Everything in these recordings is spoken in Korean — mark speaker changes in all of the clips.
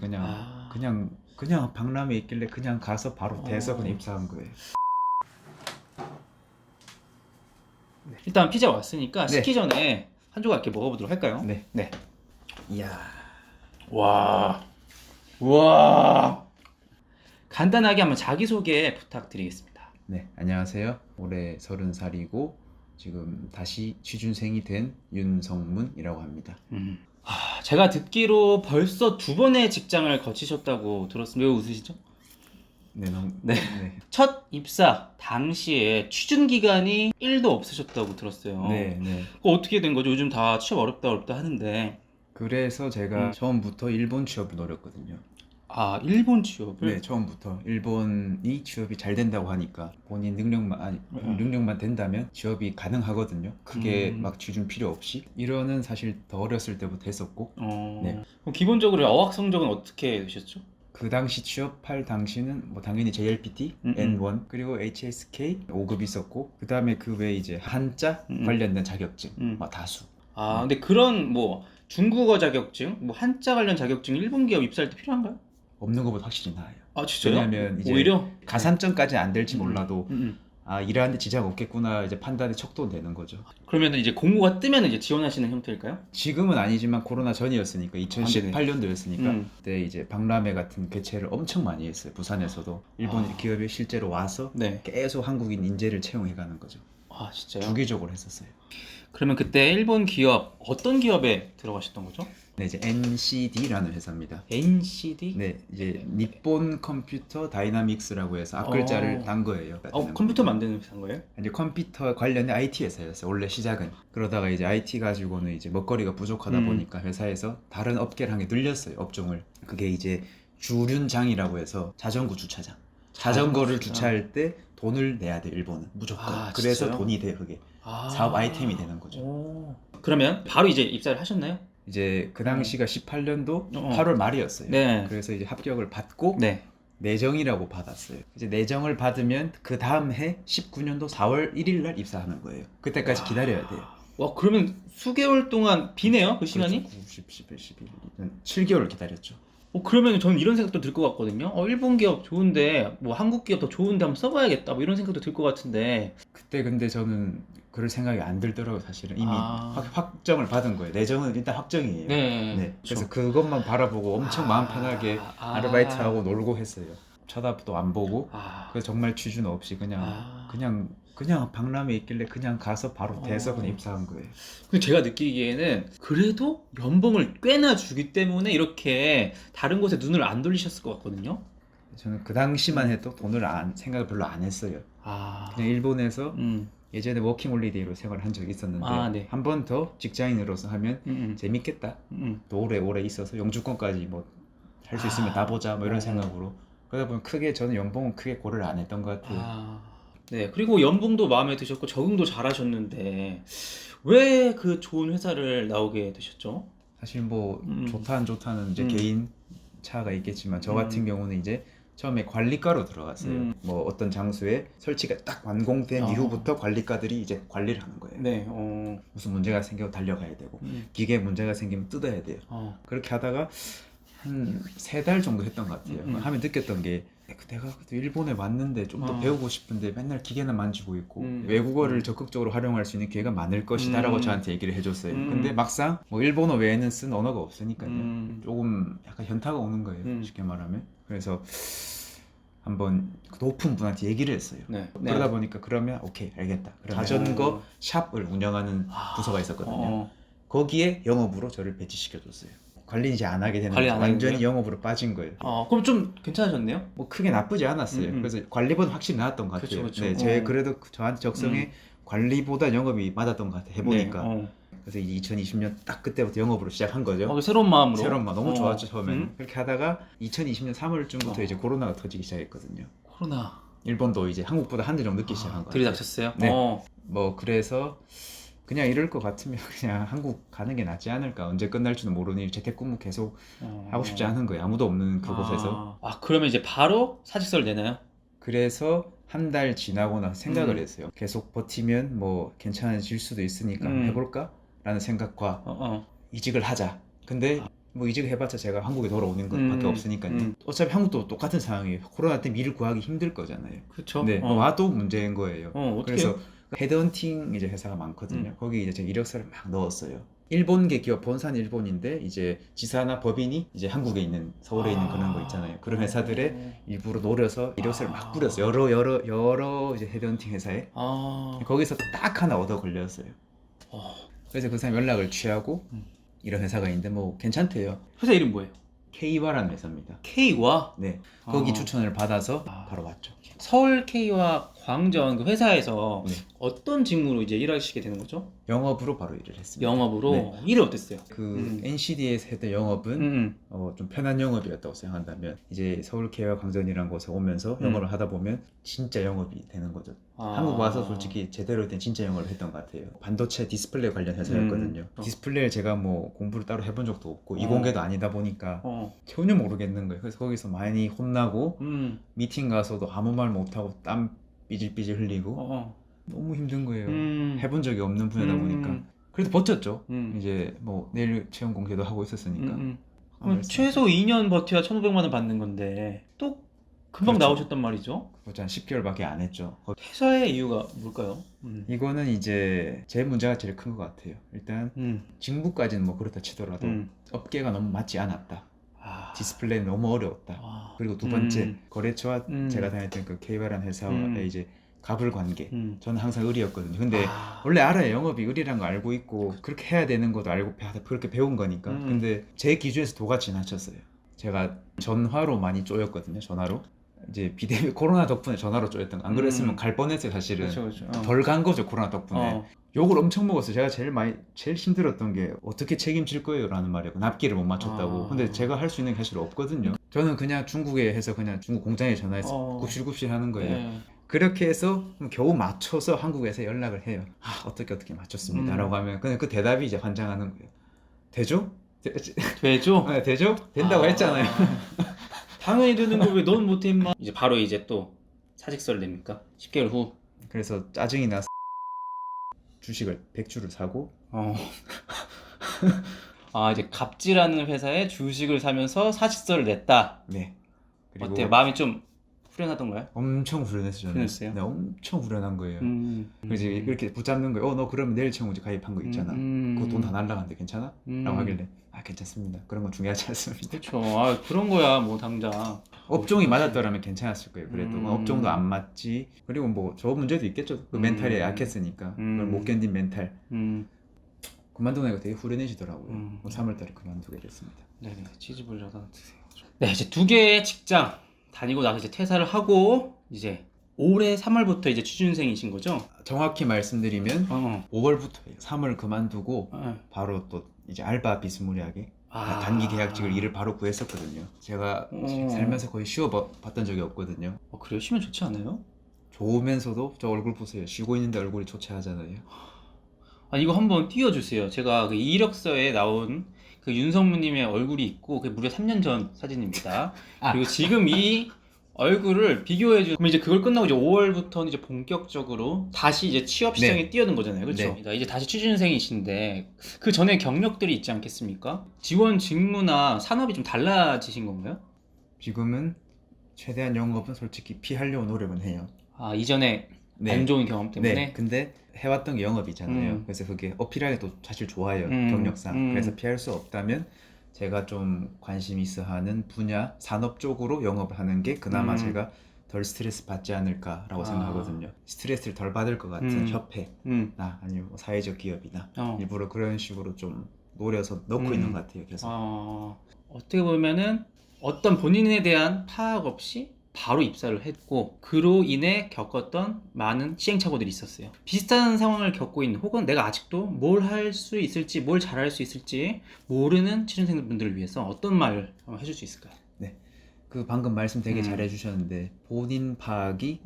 Speaker 1: 그냥 박람회 있길래 그냥 가서 바로 돼서 그냥 입사한 거예요.
Speaker 2: 일단 피자 왔으니까
Speaker 1: 네.
Speaker 2: 식기 전에 한 조각 이렇게 먹어보도록 할까요?
Speaker 1: 네.
Speaker 2: 네.
Speaker 1: 이야.
Speaker 2: 와. 간단하게 한번 자기소개 부탁드리겠습니다.
Speaker 1: 네, 안녕하세요. 올해 30살이고 지금 다시 취준생이 된 윤성문이라고 합니다.
Speaker 2: 제가 듣기로 벌써 2번의 직장을 거치셨다고 들었습니다. 왜 웃으시죠?
Speaker 1: 네, 너무
Speaker 2: 네.
Speaker 1: 네.
Speaker 2: 첫 입사 당시에 취준 기간이 1도 없으셨다고 들었어요.
Speaker 1: 네, 네.
Speaker 2: 그거 어떻게 된 거죠? 요즘 다 취업 어렵다 하는데.
Speaker 1: 그래서 제가 처음부터 일본 취업을 노렸거든요.
Speaker 2: 아, 일본 취업을?
Speaker 1: 네, 처음부터 일본이 취업이 잘 된다고 하니까 본인 능력만 된다면 취업이 가능하거든요. 크게 막 취준 필요 없이. 이거는 사실 더 어렸을 때부터 했었고. 네.
Speaker 2: 그럼 기본적으로 어학 성적은 어떻게 되셨죠?
Speaker 1: 그 당시 취업할 당시는 뭐 당연히 JLPT, N1 그리고 HSK 5급 있었고 그 다음에 그 외에 이제 한자 관련된 자격증 막 다수.
Speaker 2: 아, 근데 그런 뭐 중국어 자격증, 뭐 한자 관련 자격증 일본 기업 입사할 때 필요한가요?
Speaker 1: 없는 것보다 확실히 나아요.
Speaker 2: 아, 진짜요?
Speaker 1: 왜냐면 이제
Speaker 2: 오히려
Speaker 1: 가산점까지는 안 될지 몰라도 아 일하는데 지장 없겠구나 이제 판단의 척도는 되는 거죠.
Speaker 2: 그러면 이제 공고가 뜨면 이제 지원하시는 형태일까요?
Speaker 1: 지금은 아니지만 코로나 전이었으니까 2018년도였으니까
Speaker 2: 네네.
Speaker 1: 그때 이제 박람회 같은 개최를 엄청 많이 했어요. 부산에서도 일본 기업이 실제로 와서
Speaker 2: 네.
Speaker 1: 계속 한국인 인재를 채용해가는 거죠.
Speaker 2: 아, 진짜요?
Speaker 1: 주기적으로 했었어요.
Speaker 2: 그러면 그때 일본 기업 어떤 기업에 들어가셨던 거죠?
Speaker 1: 네, 이제 NCD라는 회사입니다.
Speaker 2: NCD?
Speaker 1: 네, 이제 니폰 컴퓨터 다이나믹스라고 해서 앞글자를 단 거예요.
Speaker 2: 컴퓨터 만드는 회사인 거예요?
Speaker 1: 이제 컴퓨터 관련된 IT 회사였어요. 원래 시작은. 그러다가 이제 IT 가지고는 이제 먹거리가 부족하다 보니까 회사에서 다른 업계를 한 개 늘렸어요. 업종을. 그게 이제 주륜장이라고 해서 자전거 주차장. 자전거를 주차할 때 돈을 내야 돼, 일본은. 무조건.
Speaker 2: 아,
Speaker 1: 그래서
Speaker 2: 진짜요?
Speaker 1: 돈이 돼, 그게. 사업 아이템이 되는 거죠.
Speaker 2: 오. 그러면 바로 이제 입사를 하셨나요?
Speaker 1: 이제 그 당시가 18년도
Speaker 2: 어.
Speaker 1: 8월 말이었어요.
Speaker 2: 네.
Speaker 1: 그래서 이제 합격을 받고
Speaker 2: 네.
Speaker 1: 내정이라고 받았어요. 이제 내정을 받으면 그 다음 해 19년도 4월 1일 날 입사하는 거예요. 그때까지 기다려야 돼요.
Speaker 2: 와, 그러면 수개월 동안 비네요, 그 시간이?
Speaker 1: 90, 11, 12, 7개월 기다렸죠.
Speaker 2: 그러면 저는 이런 생각도 들 것 같거든요. 일본 기업 좋은데 뭐 한국 기업 더 좋은데 한번 써봐야겠다, 뭐 이런 생각도 들 것 같은데.
Speaker 1: 그때 근데 저는 그럴 생각이 안 들더라고요. 사실은 이미
Speaker 2: 아.
Speaker 1: 확정을 받은 거예요. 내정은 일단 확정이에요.
Speaker 2: 네.
Speaker 1: 그래서 그것만 바라보고 엄청 마음 편하게 아르바이트하고 놀고 했어요. 쳐다도 안 보고. 그래서 정말 취준 없이 그냥 박람회 있길래 그냥 가서 바로 돼서 그냥 입사한 거예요.
Speaker 2: 근데 제가 느끼기에는 그래도 연봉을 꽤나 주기 때문에 이렇게 다른 곳에 눈을 안 돌리셨을 것 같거든요.
Speaker 1: 저는 그 당시만 해도 돈을 생각을 별로 안 했어요.
Speaker 2: 아.
Speaker 1: 그냥 일본에서 예전에 워킹홀리데이로 생활한 적이 있었는데
Speaker 2: 네.
Speaker 1: 한 번 더 직장인으로서 하면 재밌겠다. 또 오래 있어서 영주권까지 뭐 할 수 있으면 나보자 뭐 이런 생각으로. 그러다 보면 저는 연봉은 크게 고려를 안 했던 것 같아요.
Speaker 2: 네. 그리고 연봉도 마음에 드셨고 적응도 잘하셨는데 왜 그 좋은 회사를 나오게 되셨죠?
Speaker 1: 사실 뭐 좋다 안 좋다는 이제 개인 차가 있겠지만 저 같은 경우는 이제 처음에 관리과로 들어갔어요. 뭐 어떤 장소에 설치가 딱 완공된 이후부터 관리과들이 이제 관리를 하는 거예요.
Speaker 2: 네.
Speaker 1: 무슨 문제가 생겨도 달려가야 되고 기계에 문제가 생기면 뜯어야 돼요. 그렇게 하다가 한 3달 정도 했던 것 같아요. 하면 느꼈던 게 내가 일본에 왔는데 좀 더 배우고 싶은데 맨날 기계나 만지고 있고 외국어를 적극적으로 활용할 수 있는 기회가 많을 것이다 라고 저한테 얘기를 해줬어요. 근데 막상 뭐 일본어 외에는 쓴 언어가 없으니까요. 조금 약간 현타가 오는 거예요. 쉽게 말하면. 그래서 한번 높은 분한테 얘기를 했어요. 그러다 보니까 그러면 오케이 알겠다. 자전거 샵을 운영하는 부서가 있었거든요. 거기에 영업으로 저를 배치시켜줬어요. 관리는 이제 안 하게 되는
Speaker 2: 관리
Speaker 1: 거예요.
Speaker 2: 안
Speaker 1: 완전히
Speaker 2: 하는데요?
Speaker 1: 영업으로 빠진 거예요.
Speaker 2: 그럼 좀 괜찮으셨네요?
Speaker 1: 뭐 크게 나쁘지 않았어요. 그래서 관리보다 확실히 나았던 것 같아요.
Speaker 2: 그쵸.
Speaker 1: 네, 제 그래도 저한테 적성에 관리보다 영업이 맞았던 것 같아요. 해보니까. 그래서 이제 2020년 딱 그때부터 영업으로 시작한 거죠.
Speaker 2: 새로운 마음으로.
Speaker 1: 새로운 마음 너무 좋았죠 처음에는. 그렇게 하다가 2020년 3월쯤부터 이제 코로나가 터지기 시작했거든요.
Speaker 2: 코로나.
Speaker 1: 일본도 이제 한국보다 한 달 정도 늦기 시작한 거예요.
Speaker 2: 들이닥쳤어요?
Speaker 1: 네. 뭐 그래서 그냥 이럴 것 같으면 그냥 한국 가는 게 낫지 않을까. 언제 끝날지도 모르니 재택근무 계속 하고 싶지 않은 거예요. 아무도 없는 그곳에서.
Speaker 2: 그러면 이제 바로 사직서를 내나요?
Speaker 1: 그래서 한 달 지나고 나서 생각을 했어요. 계속 버티면 뭐 괜찮아질 수도 있으니까 해볼까? 라는 생각과 이직을 하자. 근데 뭐 이직 해봤자 제가 한국에 돌아오는 것밖에 없으니까요. 어차피 한국도 똑같은 상황이에요. 코로나 때문에 일을 구하기 힘들 거잖아요.
Speaker 2: 그렇죠.
Speaker 1: 네, 와도 문제인 거예요.
Speaker 2: 어떻게
Speaker 1: 그래서 헤드헌팅 이제 회사가 많거든요. 거기 이제 제가 이력서를 막 넣었어요. 일본계 기업 본사는 일본인데 이제 지사나 법인이 이제 한국에 있는 서울에 있는 그런 거 있잖아요. 그런 회사들에 일부러 노려서 이력서를 막 뿌렸어요. 여러 이제 헤드헌팅 회사에 거기서 딱 하나 얻어 걸렸어요. 그래서 그 사람 연락을 취하고 이런 회사가 있는데 뭐 괜찮대요.
Speaker 2: 회사 이름 뭐예요?
Speaker 1: K와라는 회사입니다.
Speaker 2: K와?
Speaker 1: 네, 거기 추천을 받아서 바로 왔죠.
Speaker 2: 서울 K와 광전 그 회사에서
Speaker 1: 네.
Speaker 2: 어떤 직무로 이제 일하시게 되는 거죠?
Speaker 1: 영업으로 바로 일을 했습니다.
Speaker 2: 영업으로?
Speaker 1: 네.
Speaker 2: 일은 어땠어요?
Speaker 1: 그 NCD에서 했던 영업은 좀 편한 영업이었다고 생각한다면 이제 서울 K와 광전이라는 곳에 오면서 영업을 하다 보면 진짜 영업이 되는 거죠. 한국 와서 솔직히 제대로 된 진짜 영업을 했던 것 같아요. 반도체 디스플레이 관련 회사였거든요. 디스플레이를 제가 뭐 공부를 따로 해본 적도 없고 이공계도 아니다 보니까 전혀 모르겠는 거예요. 그래서 거기서 많이 혼나고 미팅 가서도 아무 말 못하고 땀 삐질삐질 흘리고 너무 힘든 거예요. 해본 적이 없는 분야다 보니까. 그래도 버텼죠. 이제 뭐 내일 채용 공개도 하고 있었으니까.
Speaker 2: 그럼 최소 2년 버텨야 1,500만 원 받는 건데 또 금방
Speaker 1: 그렇죠.
Speaker 2: 나오셨단 말이죠.
Speaker 1: 그렇죠. 한 10개월밖에 안 했죠.
Speaker 2: 퇴사의 이유가 뭘까요?
Speaker 1: 이거는 이제 제 문제가 제일 큰 것 같아요. 일단 직무까지는 뭐 그렇다 치더라도 업계가 너무 맞지 않았다. 디스플레이는 너무 어려웠다. 그리고 두 번째 거래처와 제가 다녔던 그 K바라는 회사와의 이제 갑을 관계. 저는 항상 의리였거든요. 근데 원래 알아요. 영업이 의리란 거 알고 있고 그렇게 해야 되는 것도 알고 그렇게 배운 거니까. 근데 제 기준에서 도가 지나쳤어요. 제가 전화로 많이 쪼였거든요. 전화로. 이제 비대면 코로나 덕분에 전화로 쪼였던 거. 안 그랬으면 갈 뻔했어요. 사실은.
Speaker 2: 그렇죠.
Speaker 1: 덜 간 거죠. 코로나 덕분에. 욕을 엄청 먹었어요. 제가 제일 힘들었던 게 어떻게 책임질 거예요 라는 말이고 납기를 못 맞췄다고. 근데 제가 할 수 있는 게 사실 없거든요. 저는 그냥 중국에 해서 그냥 중국 공장에 전화해서 굽실굽실 하는 거예요. 그렇게 해서 겨우 맞춰서 한국에서 연락을 해요. 어떻게 맞췄습니다 라고 하면 그냥 그 대답이 이제 환장하는 거예요. 되죠?
Speaker 2: 되죠?
Speaker 1: 네, 되죠? 된다고 했잖아요.
Speaker 2: 당연히 되는 거 왜 넌 못해 임마. 이제 바로 이제 또 사직서를 냅니까? 10개월 후.
Speaker 1: 그래서 짜증이 나서 주식을 100주를 사고
Speaker 2: 이제 갑지라는 회사에 주식을 사면서 사직서를 냈다.
Speaker 1: 네. 그리고
Speaker 2: 어때요? 마음이 좀 후련하던가요?
Speaker 1: 엄청 후련했어요. 저는.
Speaker 2: 후련했어요?
Speaker 1: 네, 엄청 후련한 거예요. 그래서 이렇게 붙잡는 거예요. 너 그러면 내일 채용지 가입한 거 있잖아. 그거 돈 다 날라갔는데 괜찮아? 라고 하길래 괜찮습니다. 그런 건 중요하지 않습니다.
Speaker 2: 그렇죠. 그런 거야 뭐 당장.
Speaker 1: 업종이 맞았더라면 괜찮았을 거예요. 그래도 업종도 안 맞지. 그리고 뭐 저 문제도 있겠죠. 그 멘탈이 약했으니까 그걸 못 견딘 멘탈. 그만두니까 되게 후련해지더라고요. 3월달에 그만두게 됐습니다.
Speaker 2: 네네. 치즈볼 하나 드세요. 네, 이제 2개의 직장 다니고 나서 이제 퇴사를 하고 이제 올해 3월부터 이제 취준생이신 거죠?
Speaker 1: 정확히 말씀드리면 5월부터예요. 3월 그만두고 바로 또 이제 알바 비스무리하게 단기 계약직을 일을 바로 구했었거든요. 제가 살면서 거의 쉬어봤던 적이 없거든요.
Speaker 2: 그래요? 쉬면 좋지 않아요?
Speaker 1: 좋으면서도 저 얼굴 보세요. 쉬고 있는데 얼굴이 초췌하잖아요.
Speaker 2: 이거 한번 띄워주세요. 제가 그 이력서에 나온 그 윤성무님의 얼굴이 있고 그게 무려 3년 전 사진입니다. 그리고 지금 이 얼굴을 비교해주. 그럼 이제 그걸 끝나고 이제 5월부터는 이제 본격적으로 다시 이제 취업 시장에 뛰어든 거잖아요, 그렇죠? 네. 이제 다시 취준생이신데 그 전에 경력들이 있지 않겠습니까? 지원 직무나 산업이 좀 달라지신 건가요?
Speaker 1: 지금은 최대한 영업은 솔직히 피하려고 노력은 해요.
Speaker 2: 이전에 안 좋은 경험 때문에.
Speaker 1: 네. 근데 해왔던 게 영업이잖아요. 그래서 그게 어필하기도 사실 좋아요. 경력상. 그래서 피할 수 없다면 제가 좀 관심 있어 하는 분야, 산업 쪽으로 영업을 하는 게 그나마 제가 덜 스트레스 받지 않을까라고 생각하거든요. 스트레스를 덜 받을 것 같은 협회나 아니면 뭐 사회적 기업이나 일부러 그런 식으로 좀 노려서 넣고 있는 것 같아요. 계속.
Speaker 2: 어떻게 보면은 어떤 본인에 대한 파악 없이 바로 입사를 했고 그로 인해 겪었던 많은 시행착오들이 있었어요. 비슷한 상황을 겪고 있는 혹은 내가 아직도 뭘 할 수 있을지 뭘 잘할 수 있을지 모르는 취준생분들을 위해서 어떤 말을 해줄 수 있을까요?
Speaker 1: 네, 그 방금 말씀 되게 잘 해주셨는데 본인 파악이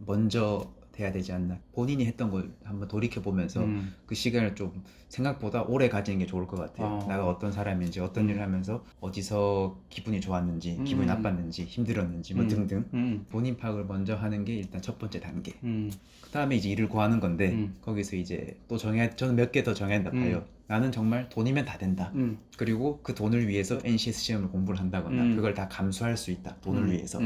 Speaker 1: 먼저 돼야 되지 않나. 본인이 했던 걸 한번 돌이켜 보면서 그 시간을 좀 생각보다 오래 가지는 게 좋을 것 같아요. 내가 어떤 사람인지, 어떤 일을 하면서 어디서 기분이 좋았는지, 기분이 나빴는지, 힘들었는지 뭐 등등 본인 파악을 먼저 하는 게 일단 첫 번째 단계. 그 다음에 이제 일을 구하는 건데 거기서 이제 또 저는 몇 개 더 정해야 한다 봐요. 나는 정말 돈이면 다 된다. 그리고 그 돈을 위해서 NCS 시험을 공부를 한다거나 그걸 다 감수할 수 있다. 돈을 위해서.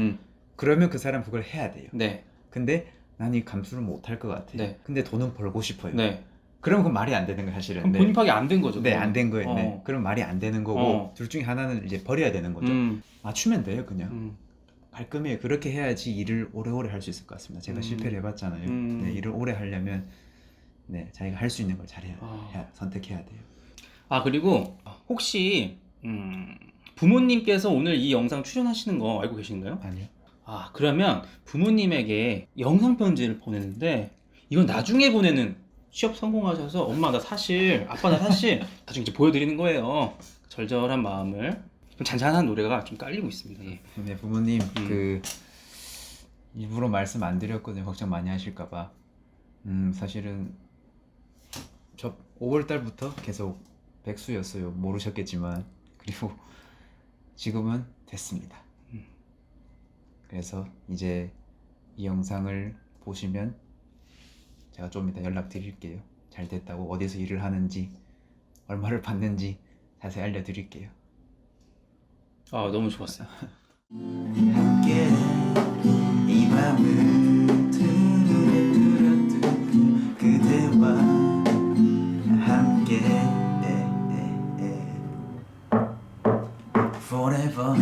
Speaker 1: 그러면 그 사람 그걸 해야 돼요.
Speaker 2: 네.
Speaker 1: 근데 난 이 감수를 못 할 것 같아.
Speaker 2: 네.
Speaker 1: 근데 돈은 벌고 싶어요.
Speaker 2: 네.
Speaker 1: 그러면 그건 말이 안 되는 거예요, 사실은.
Speaker 2: 그럼 본인 파악이 안 된 거죠.
Speaker 1: 네,
Speaker 2: 그건.
Speaker 1: 안 된 거예요. 네. 그럼 말이 안 되는 거고 둘 중에 하나는 이제 버려야 되는 거죠. 맞추면 돼요, 그냥. 깔끔해요. 그렇게 해야지 일을 오래오래 할 수 있을 것 같습니다. 제가 실패를 해봤잖아요. 네, 일을 오래 하려면 네, 자기가 할 수 있는 걸 잘해야 선택해야 돼요.
Speaker 2: 아, 그리고 혹시 부모님께서 오늘 이 영상 출연하시는 거 알고 계신가요?
Speaker 1: 아니요.
Speaker 2: 아, 그러면 부모님에게 영상 편지를 보냈는데 이건 나중에 보내는, 취업 성공하셔서 엄마 나 사실, 아빠 나 사실 나중에 이제 보여드리는 거예요. 절절한 마음을. 좀 잔잔한 노래가 좀 깔리고 있습니다. 예.
Speaker 1: 네, 부모님 그 일부러 말씀 안 드렸거든요. 걱정 많이 하실까봐. 사실은 저 5월 달부터 계속 백수였어요. 모르셨겠지만. 그리고 지금은 됐습니다. 그래서 이제 이 영상을 보시면 제가 좀 이따 연락 드릴게요. 잘 됐다고, 어디서 일을 하는지, 얼마를 받는지 자세히 알려드릴게요.
Speaker 2: 아, 너무 좋았어요.
Speaker 1: 함께 이 밤을 두루두루 그대와 함께 forever.